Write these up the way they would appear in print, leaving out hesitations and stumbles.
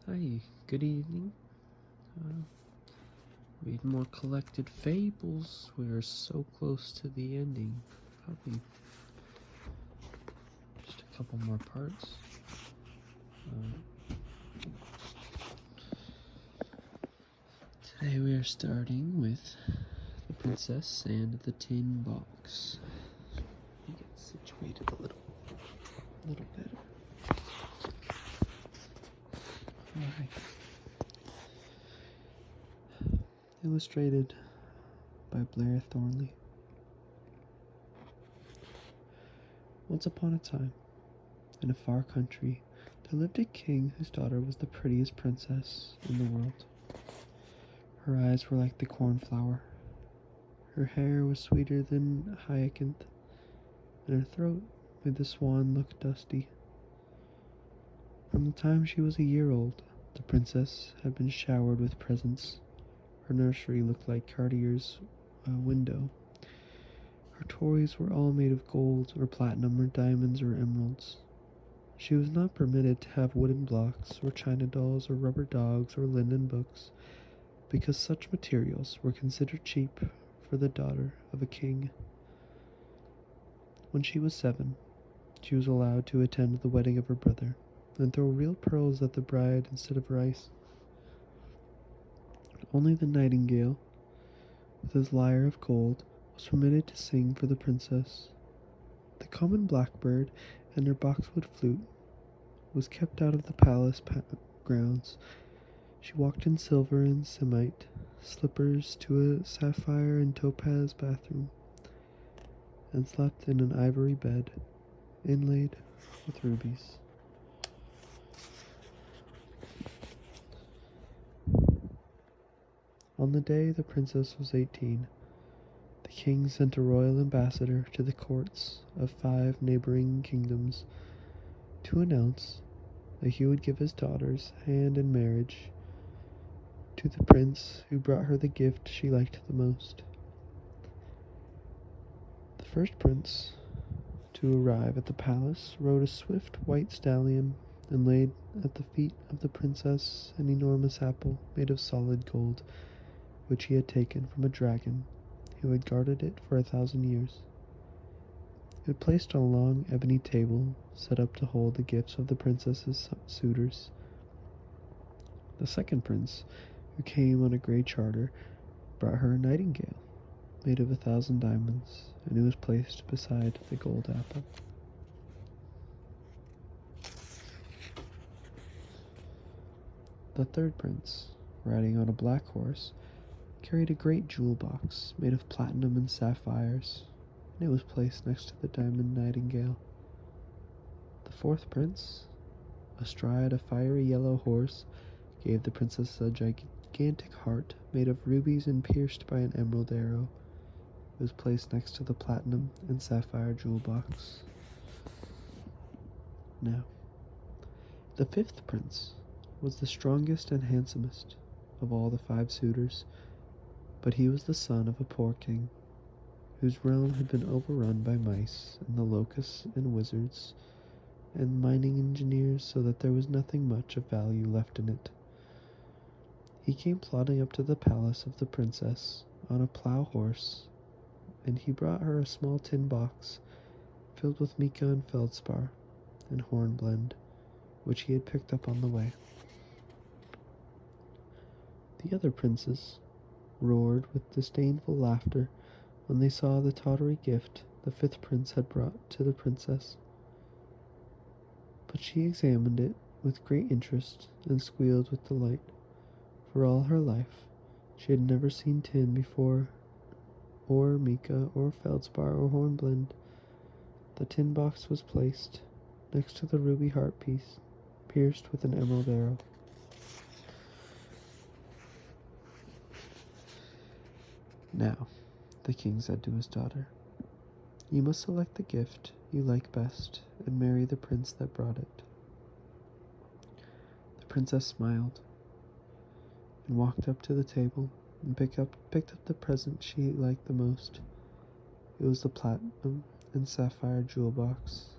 Hi, good evening. Uh, read more collected fables. We are so close to the ending. Probably just a couple more parts. Today we are starting with the princess and the tin box. Let me get situated a little better. Alright. Illustrated by Blair Thornley. Once upon a time, in a far country, there lived a king whose daughter was the prettiest princess in the world. Her eyes were like the cornflower, her hair was sweeter than hyacinth, and her throat made the swan look dusty. From the time she was a year old, the princess had been showered with presents. Her nursery looked like Cartier's window. Her toys were all made of gold or platinum or diamonds or emeralds. She was not permitted to have wooden blocks or china dolls or rubber dogs or linen books, because such materials were considered cheap for the daughter of a king. When she was 7, she was allowed to attend the wedding of her brother and throw real pearls at the bride instead of rice. Only the nightingale, with his lyre of gold, was permitted to sing for the princess. The common blackbird and her boxwood flute was kept out of the palace grounds. She walked in silver and samite slippers to a sapphire and topaz bathroom, and slept in an ivory bed inlaid with rubies. On the day the princess was 18, the king sent a royal ambassador to the courts of 5 neighboring kingdoms to announce that he would give his daughter's hand in marriage to the prince who brought her the gift she liked the most. The first prince to arrive at the palace rode a swift white stallion and laid at the feet of the princess an enormous apple made of solid gold, which he had taken from a dragon who had guarded it for 1,000 years. It was placed on a long ebony table set up to hold the gifts of the princess's suitors. The second prince, who came on a gray charger, brought her a nightingale made of 1,000 diamonds, and it was placed beside the gold apple. The third prince, riding on a black horse, carried a great jewel box made of platinum and sapphires, and it was placed next to the diamond nightingale. The fourth prince, astride a fiery yellow horse, gave the princess a gigantic heart made of rubies and pierced by an emerald arrow. It was placed next to the platinum and sapphire jewel box. Now, the fifth prince was the strongest and handsomest of all the 5 suitors, but he was the son of a poor king, whose realm had been overrun by mice and the locusts and wizards and mining engineers, so that there was nothing much of value left in it. He came plodding up to the palace of the princess on a plough horse, and he brought her a small tin box filled with mica and feldspar and hornblende, which he had picked up on the way. The other princes roared with disdainful laughter when they saw the tawdry gift the 5th prince had brought to the princess. But she examined it with great interest and squealed with delight, for all her life she had never seen tin before, or mica, or feldspar, or hornblende. The tin box was placed next to the ruby heart piece, pierced with an emerald arrow. Now, the king said to his daughter, "You must select the gift you like best and marry the prince that brought it." The princess smiled and walked up to the table and picked up the present she liked the most. It was the platinum and sapphire jewel box,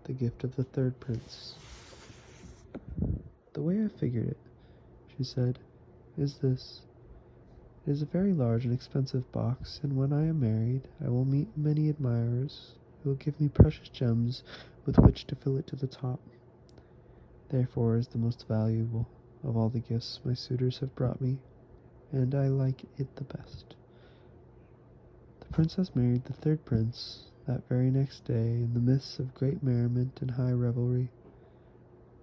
the gift of the 3rd prince. The way I figured it, she said, is this. It is a very large and expensive box, and when I am married, I will meet many admirers who will give me precious gems with which to fill it to the top. Therefore it is the most valuable of all the gifts my suitors have brought me, and I like it the best. The princess married the third prince that very next day in the midst of great merriment and high revelry.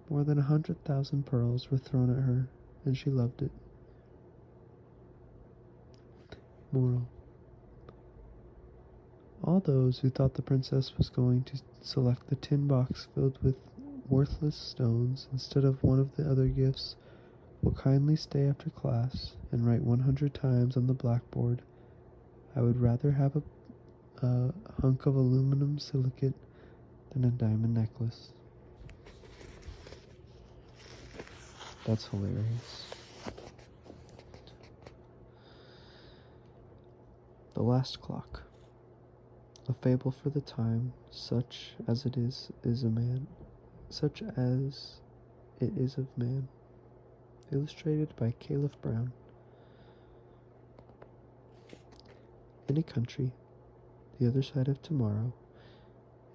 More than 100,000 pearls were thrown at her, and she loved it. Moral. All those who thought the princess was going to select the tin box filled with worthless stones instead of one of the other gifts will kindly stay after class and write 100 times on the blackboard, I would rather have a hunk of aluminum silicate than a diamond necklace. That's hilarious. The Last Clock. A fable for the time, such as it is of man. Illustrated by Caleb Brown. In a country, the other side of tomorrow,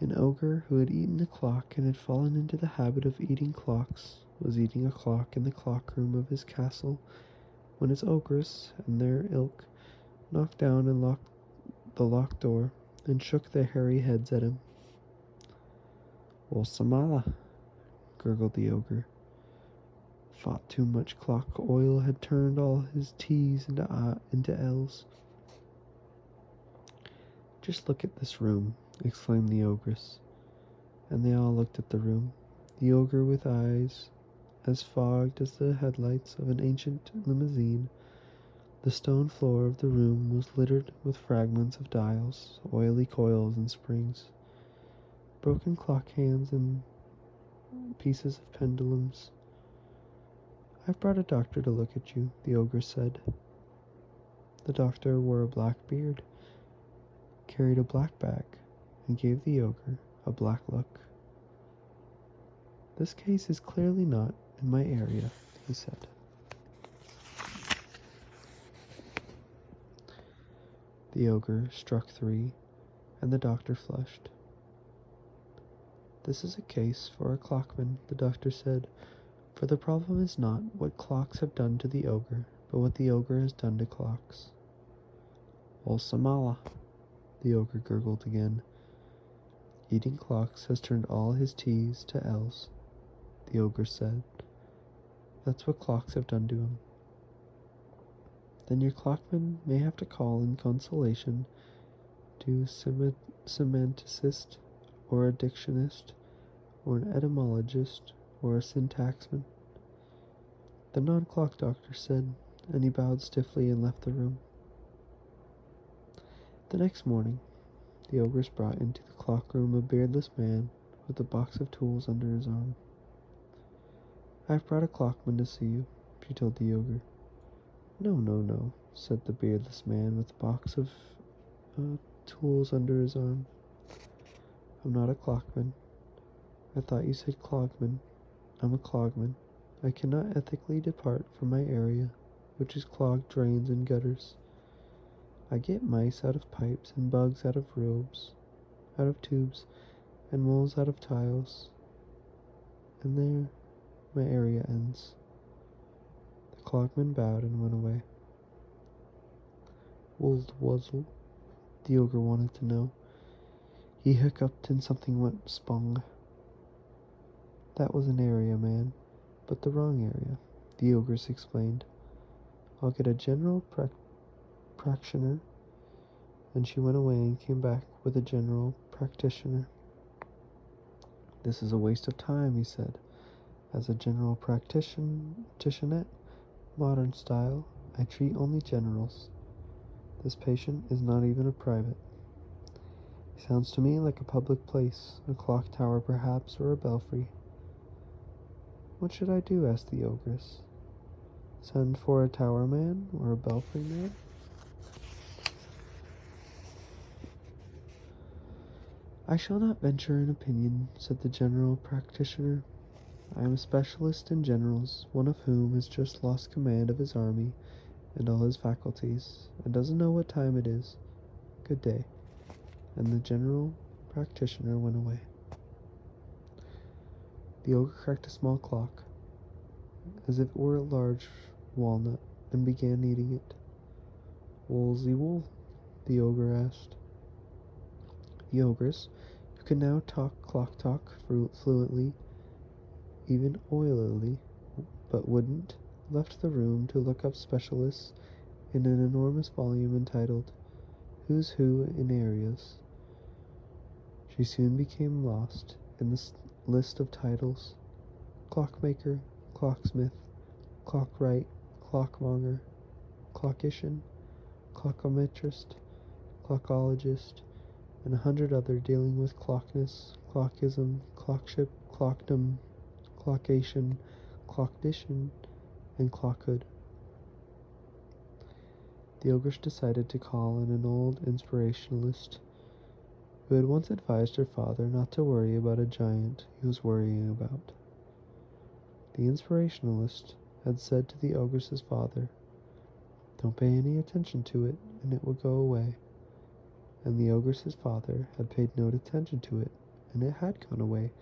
an ogre who had eaten a clock and had fallen into the habit of eating clocks was eating a clock in the clock room of his castle when his ogress and their ilk knocked down and locked the locked door and shook their hairy heads at him. "Well, Samala," gurgled the ogre. Fought too much clock oil had turned all his T's into L's. "Just look at this room," exclaimed the ogress. And they all looked at the room. The ogre, with eyes as fogged as the headlights of an ancient limousine. The stone floor of the room was littered with fragments of dials, oily coils and springs, broken clock hands and pieces of pendulums. "I've brought a doctor to look at you," the ogre said. The doctor wore a black beard, carried a black bag, and gave the ogre a black look. "This case is clearly not in my area," he said. The ogre struck 3, and the doctor flushed. "This is a case for a clockman," the doctor said, "for the problem is not what clocks have done to the ogre, but what the ogre has done to clocks." "Ol Samala," the ogre gurgled again. "Eating clocks has turned all his T's to L's," the ogre said. "That's what clocks have done to him." "Then your clockman may have to call in consultation to a semanticist, or a dictionist, or an etymologist, or a syntaxman," the non-clock doctor said, and he bowed stiffly and left the room. The next morning, the ogress brought into the clock room a beardless man with a box of tools under his arm. "I've brought a clockman to see you," she told the ogre. No, said the beardless man with a box of tools under his arm. "I'm not a clockman." "I thought you said clogman." "I'm a clogman. I cannot ethically depart from my area, which is clogged drains and gutters. I get mice out of pipes and bugs out of tubes, and moles out of tiles. And there my area ends." The clogman bowed and went away. "Wold wuzzle?" the ogre wanted to know. He hiccuped and something went spong. "That was an area, man, but the wrong area," the ogress explained. "I'll get a general practitioner." And she went away and came back with a general practitioner. "This is a waste of time," he said. "As a general practitioner, modern style, I treat only generals. This patient is not even a private. He sounds to me like a public place, a clock tower perhaps, or a belfry." "What should I do?" asked the ogress. "Send for a tower man or a belfry man?" "I shall not venture an opinion," said the general practitioner. I am a specialist in generals, one of whom has just lost command of his army and all his faculties, and doesn't know what time it is. Good day." And the general practitioner went away. The ogre cracked a small clock, as if it were a large walnut, and began kneading it. "Woolsy wool?" the ogre asked. The ogress, who could now talk clock talk fluently, even oilily, but wouldn't, left the room to look up specialists in an enormous volume entitled "Who's Who in Areas." She soon became lost in the list of titles: clockmaker, clocksmith, clockwright, clockmonger, clockician, clockometrist, clockologist, and 100 other dealing with clockness, clockism, clockship, clockdom, clockation, clockdition, and clockhood. The ogress decided to call on an old inspirationalist who had once advised her father not to worry about a giant he was worrying about. The inspirationalist had said to the ogress's father, "Don't pay any attention to it, and it will go away." And the ogress's father had paid no attention to it, and it had gone away,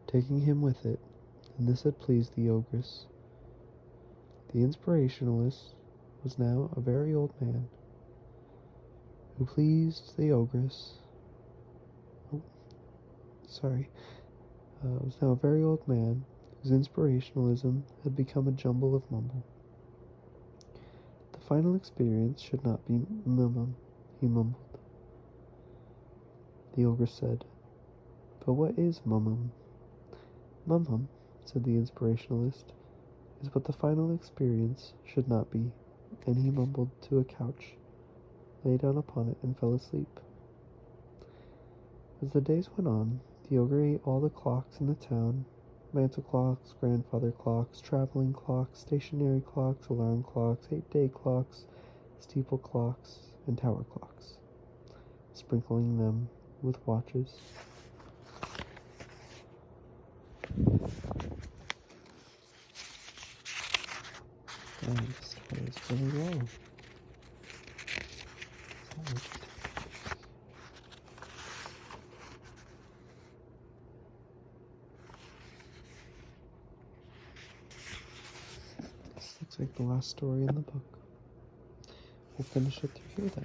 taking him with it, and this had pleased the ogress. The inspirationalist was now a very old man, who pleased the ogress. Was now a very old man whose inspirationalism had become a jumble of mumble. "The final experience should not be mummum," he mumbled. The ogress said, "But what is mummum?" "Mummum," said the inspirationalist, "is what the final experience should not be," and he mumbled to a couch, lay down upon it, and fell asleep. As the days went on, the ogre ate all the clocks in the town: mantel clocks, grandfather clocks, traveling clocks, stationary clocks, alarm clocks, 8-day clocks, steeple clocks, and tower clocks, sprinkling them with watches. This was really long. This looks like the last story in the book. We'll finish it through here then.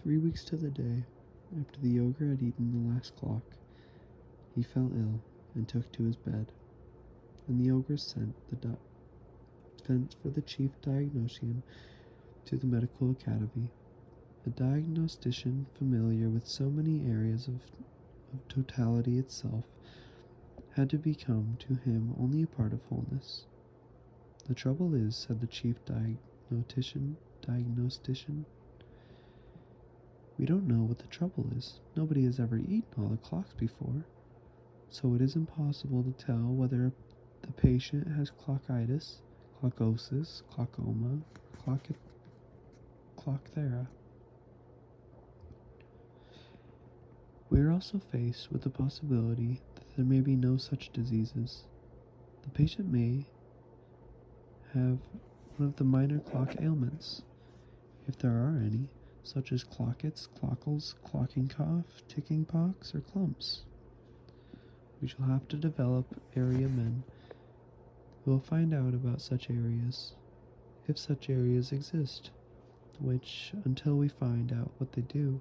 3 weeks to the day after the ogre had eaten the last clock, he fell ill and took to his bed, and the ogress sent for the chief diagnostician to the medical academy. A diagnostician familiar with so many areas of totality itself had to become to him only a part of wholeness. "The trouble is," said the chief diagnostician, "we don't know what the trouble is. Nobody has ever eaten all the clocks before, so it is impossible to tell whether the patient has clockitis, clockosis, clockoma, or clockthera. We are also faced with the possibility that there may be no such diseases. The patient may have one of the minor clock ailments, if there are any, such as clockets, clockles, clocking cough, ticking pox, or clumps. We shall have to develop area men who will find out about such areas, if such areas exist, which, until we find out what they do,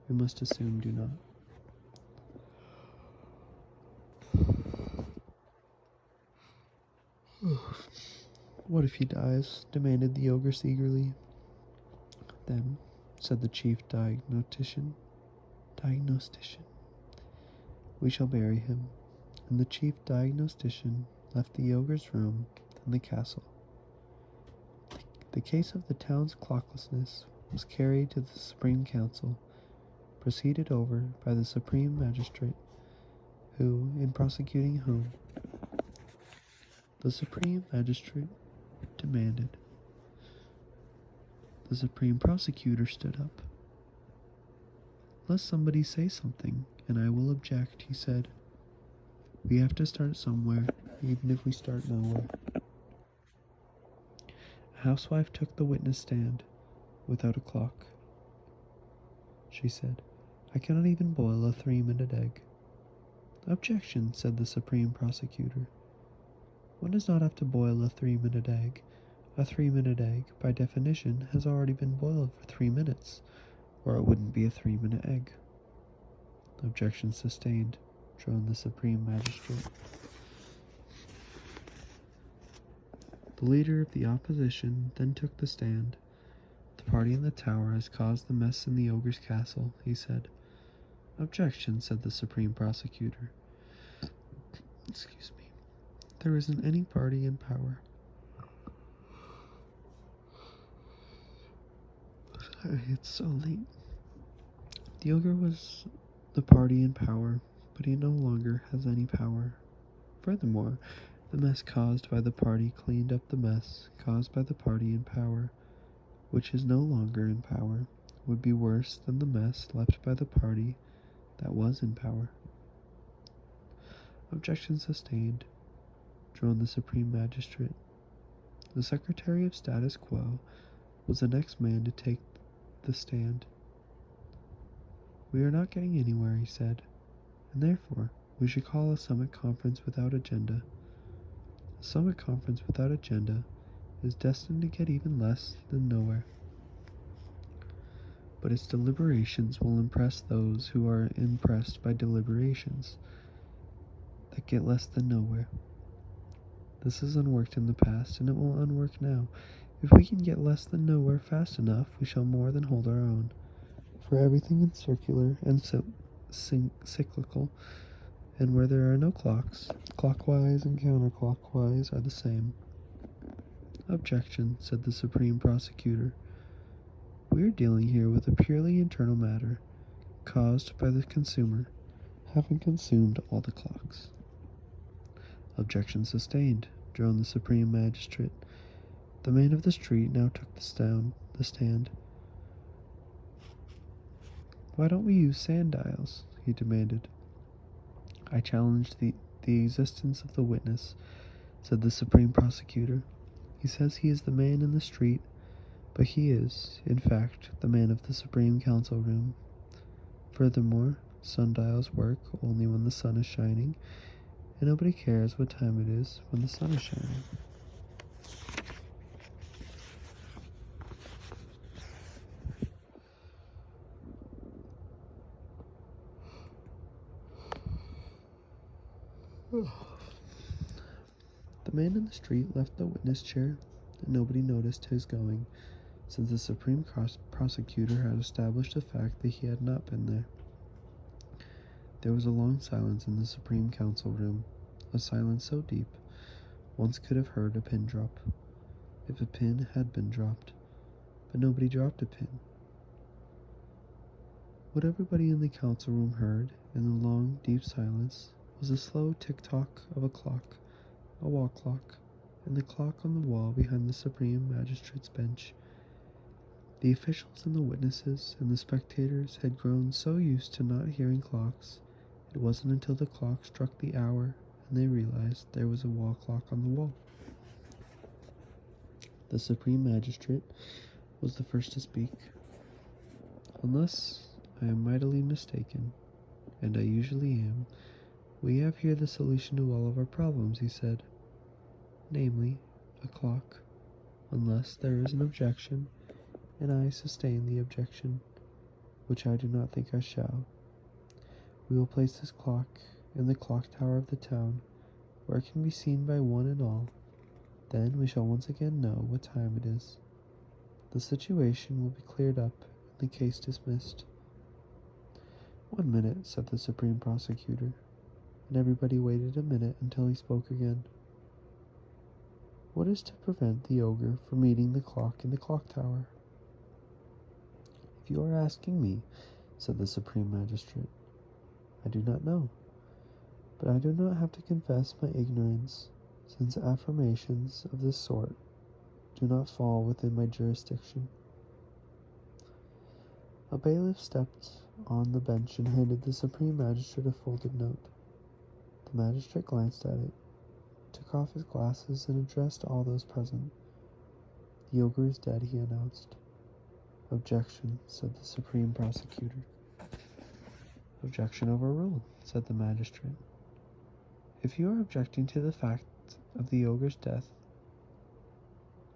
we must assume do not." "What if he dies?" demanded the ogress eagerly. "Then," said the chief diagnostician, "we shall bury him." And the chief diagnostician left the ogre's room in the castle. The case of the town's clocklessness was carried to the Supreme Council, proceeded over by the Supreme Magistrate, who, in prosecuting whom, the Supreme Magistrate demanded. The Supreme Prosecutor stood up. "Let somebody say something, and I will object," he said. "We have to start somewhere, even if we start nowhere." A housewife took the witness stand without a clock. She said, "I cannot even boil a 3-minute egg." "Objection," said the Supreme Prosecutor. "One does not have to boil a 3-minute egg. A 3-minute egg, by definition, has already been boiled for 3 minutes, or it wouldn't be a 3-minute egg." "Objection sustained," droned the Supreme Magistrate. The leader of the opposition then took the stand. "The party in the tower has caused the mess in the ogre's castle," he said. "Objection," said the Supreme Prosecutor. Excuse me. "There isn't any party in power." Sorry, it's so late. The ogre was the party in power, but he no longer has any power. Furthermore, the mess caused by the party cleaned up the mess caused by the party in power, which is no longer in power, would be worse than the mess left by the party that was in power. "Objection sustained," droned the Supreme Magistrate. The Secretary of Status Quo was the next man to take the stand. "We are not getting anywhere," he said, "and therefore we should call a summit conference without agenda. A summit conference without agenda is destined to get even less than nowhere. But its deliberations will impress those who are impressed by deliberations that get less than nowhere. This has unworked in the past, and it will unwork now. If we can get less than nowhere fast enough, we shall more than hold our own. For everything is circular and cyclical, and where there are no clocks, clockwise and counterclockwise are the same." "Objection," said the Supreme Prosecutor. "We are dealing here with a purely internal matter, caused by the consumer having consumed all the clocks." "Objection sustained," droned the Supreme Magistrate. The man of the street now took the stand. "Why don't we use sundials?" he demanded. "I challenge the existence of the witness," said the Supreme Prosecutor. "He says he is the man in the street, but he is, in fact, the man of the Supreme Council room. Furthermore, sundials work only when the sun is shining, and nobody cares what time it is when the sun is shining." The man in the street left the witness chair, and nobody noticed his going, since the Supreme Prosecutor had established the fact that he had not been there. There was a long silence in the Supreme Council room, a silence so deep one could have heard a pin drop, if a pin had been dropped, but nobody dropped a pin. What everybody in the council room heard, in the long, deep silence, was the slow tick-tock of a clock, a wall clock, and the clock on the wall behind the Supreme Magistrate's bench. The officials and the witnesses and the spectators had grown so used to not hearing clocks, it wasn't until the clock struck the hour and they realized there was a wall clock on the wall. The Supreme Magistrate was the first to speak. "Unless I am mightily mistaken, and I usually am, we have here the solution to all of our problems," he said. "Namely, a clock, unless there is an objection, and I sustain the objection, which I do not think I shall. We will place this clock in the clock tower of the town, where it can be seen by one and all. Then we shall once again know what time it is. The situation will be cleared up and the case dismissed." "1 minute," said the Supreme Prosecutor, and everybody waited a minute until he spoke again. "What is to prevent the ogre from eating the clock in the clock tower?" "If you are asking me, said the Supreme Magistrate. I do not know, but I do not have to confess my ignorance, since affirmations of this sort do not fall within my jurisdiction. A bailiff stepped on the bench and handed the Supreme Magistrate a folded note. The magistrate glanced at it, took off his glasses, and addressed all those present. The ogre is dead, he announced. Objection, said the Supreme Prosecutor. Objection overruled, said the magistrate. If you are objecting to the fact of the ogre's death,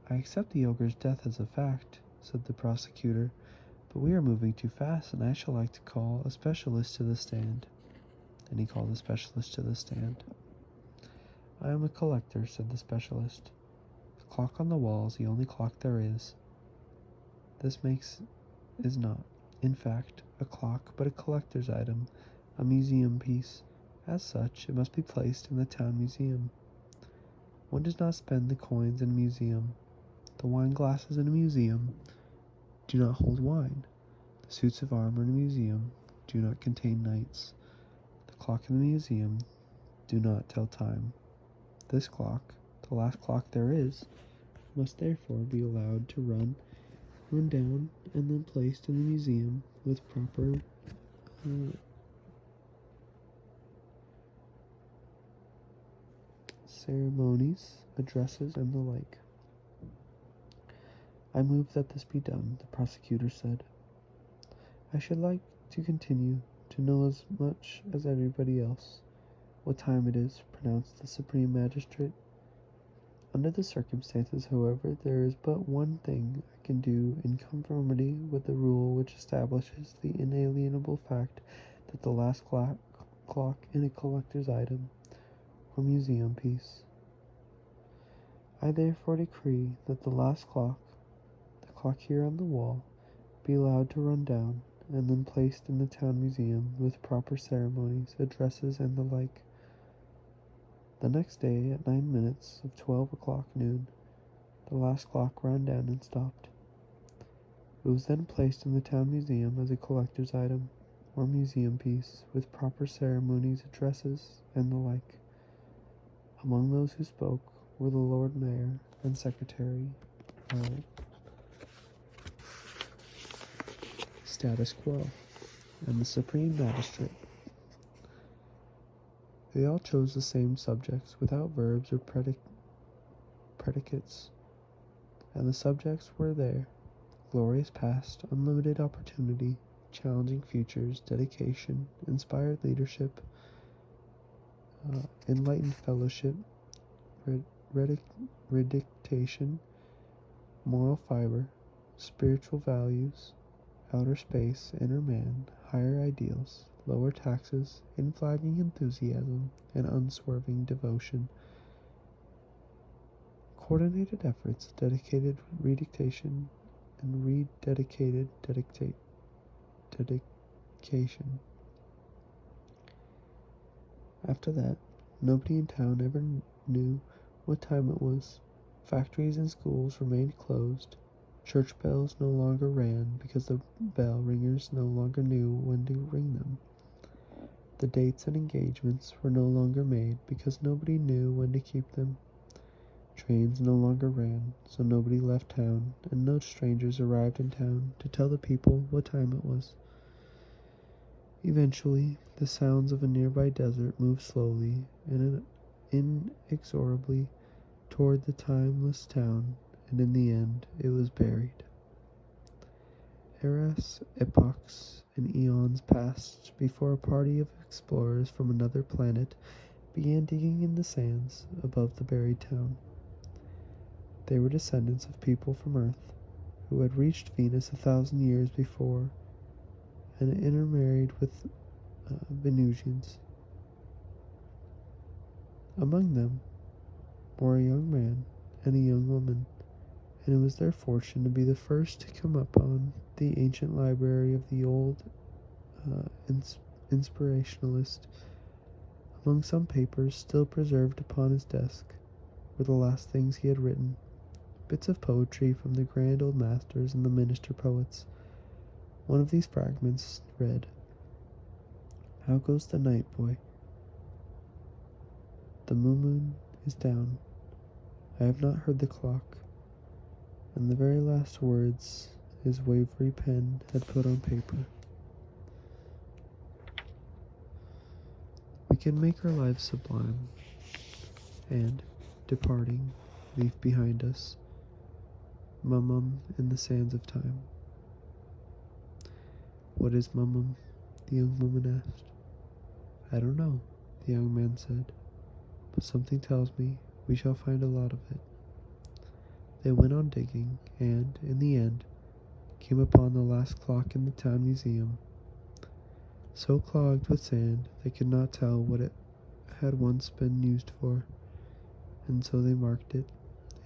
I accept the ogre's death as a fact, said the prosecutor, but we are moving too fast, and I shall like to call a specialist to the stand. And he called a specialist to the stand. I am a collector, said the specialist. The clock on the wall is the only clock there is. This is not, in fact, a clock, but a collector's item, a museum piece. As such, it must be placed in the town museum. One does not spend the coins in a museum. The wine glasses in a museum do not hold wine. The suits of armor in a museum do not contain knights. The clock in the museum do not tell time. This clock, the last clock there is, must therefore be allowed to run down, and then placed in the museum with proper ceremonies, addresses, and the like. I move that this be done, the prosecutor said. I should like to continue to know as much as everybody else what time it is, pronounced the Supreme Magistrate. Under the circumstances, however, there is but one thing I can do in conformity with the rule which establishes the inalienable fact that the last clock in a collector's item or museum piece. I therefore decree that the last clock, the clock here on the wall, be allowed to run down, and then placed in the town museum with proper ceremonies, addresses, and the like. The next day, at 9 minutes of 12 o'clock noon, the last clock ran down and stopped. It was then placed in the town museum as a collector's item, or museum piece, with proper ceremonies, addresses, and the like. Among those who spoke were the Lord Mayor and Secretary of Status Quo, and the Supreme Magistrate. They all chose the same subjects without verbs or predicates, and the subjects were there: glorious past, unlimited opportunity, challenging futures, dedication, inspired leadership, enlightened fellowship, redictation, moral fiber, spiritual values, outer space, inner man, higher ideals, lower taxes, inflagging enthusiasm, and unswerving devotion. Coordinated efforts, dedicated redictation, and rededicated dedication. After that, nobody in town ever knew what time it was. Factories and schools remained closed. Church bells no longer rang because the bell ringers no longer knew when to ring them. The dates and engagements were no longer made because nobody knew when to keep them. Trains no longer ran, so nobody left town, and no strangers arrived in town to tell the people what time it was. Eventually, the sounds of a nearby desert moved slowly and inexorably toward the timeless town, and in the end it was buried. Eras, epochs, and eons passed before a party of explorers from another planet began digging in the sands above the buried town. They were descendants of people from Earth who had reached Venus 1,000 years before and intermarried with Venusians. Among them were a young man and a young woman, and it was their fortune to be the first to come upon the ancient library of the old inspirationalist. Among some papers still preserved upon his desk were the last things he had written, bits of poetry from the grand old masters and the minister poets. One of these fragments read, "How goes the night, boy? The moon is down. I have not heard the clock." And the very last words his wavery pen had put on paper. We can make our lives sublime, and, departing, leave behind us Mummum in the sands of time. "What is Mummum?" the young woman asked. "I don't know," the young man said, "but something tells me we shall find a lot of it." They went on digging, and, in the end, came upon the last clock in the town museum, so clogged with sand they could not tell what it had once been used for, and so they marked it,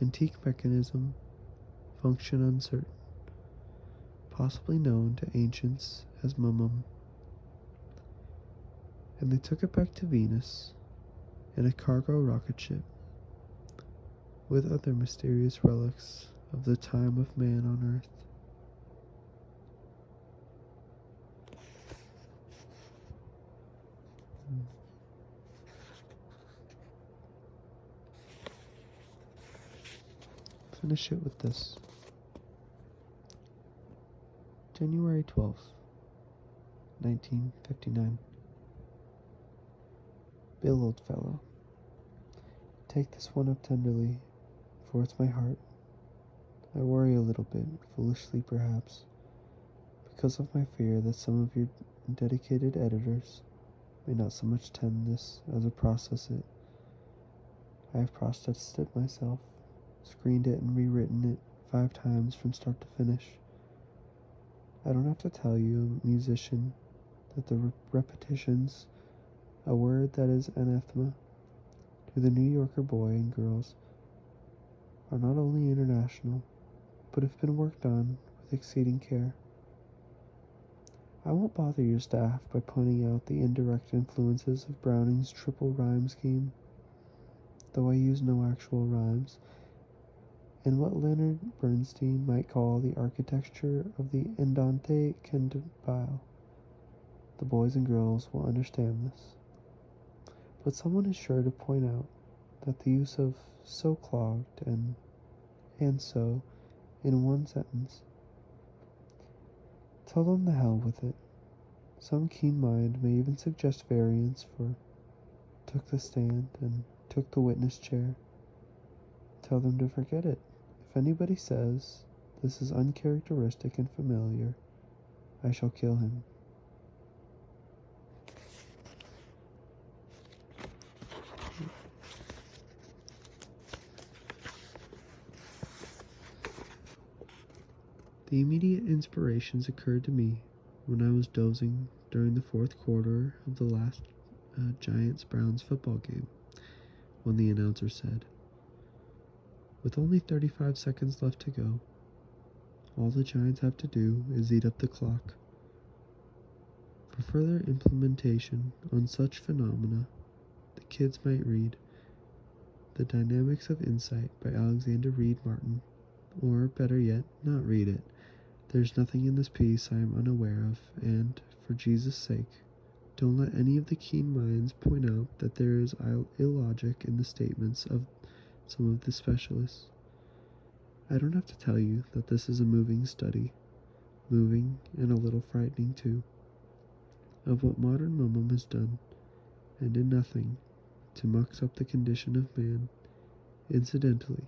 "Antique mechanism, function uncertain," possibly known to ancients as Mummum. And they took it back to Venus in a cargo rocket ship with other mysterious relics of the time of man on Earth. Finish it with this. January 12th, 1959. Bill, old fellow, take this one up tenderly, for it's my heart. I worry a little bit, foolishly perhaps, because of my fear that some of your dedicated editors may not so much tend this as process it. I have processed it myself, screened it and rewritten it 5 times from start to finish. I don't have to tell you, a musician, that the repetitions, a word that is anathema to the New Yorker boy and girls, are not only international, but have been worked on with exceeding care. I won't bother your staff by pointing out the indirect influences of Browning's triple rhyme scheme, though I use no actual rhymes, and what Leonard Bernstein might call the architecture of the andante cantabile. The boys and girls will understand this. But someone is sure to point out that the use of "so clogged" and "so" in one sentence. Tell them the hell with it. Some keen mind may even suggest variants for "took the stand" and "took the witness chair." Tell them to forget it. If anybody says this is uncharacteristic and familiar, I shall kill him. The immediate inspirations occurred to me when I was dozing during the 4th quarter of the last Giants-Browns football game, when the announcer said, "With only 35 seconds left to go, all the Giants have to do is eat up the clock." For further implementation on such phenomena, the kids might read The Dynamics of Insight by Alexander Reed Martin, or, better yet, not read it. There's nothing in this piece I am unaware of, and, for Jesus' sake, don't let any of the keen minds point out that there is illogic in the statements of some of the specialists. I don't have to tell you that this is a moving study, moving and a little frightening too, of what modern Mummum has done, and in nothing, to muck up the condition of man. Incidentally,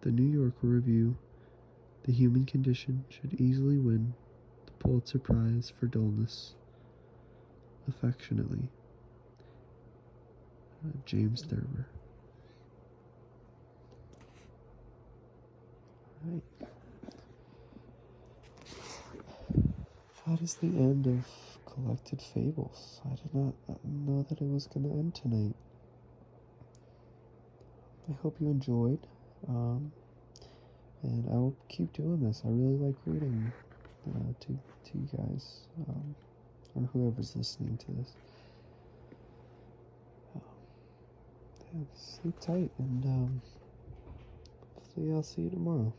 the New Yorker Review, "The Human Condition," should easily win the Pulitzer Prize for dullness. Affectionately, James Thurber. Right. That is the end of Collected Fables. I did not know that it was going to end tonight. I hope you enjoyed, and I will keep doing this. I really like reading to you guys, or whoever's listening to this. Sleep tight, and hopefully I'll see you tomorrow.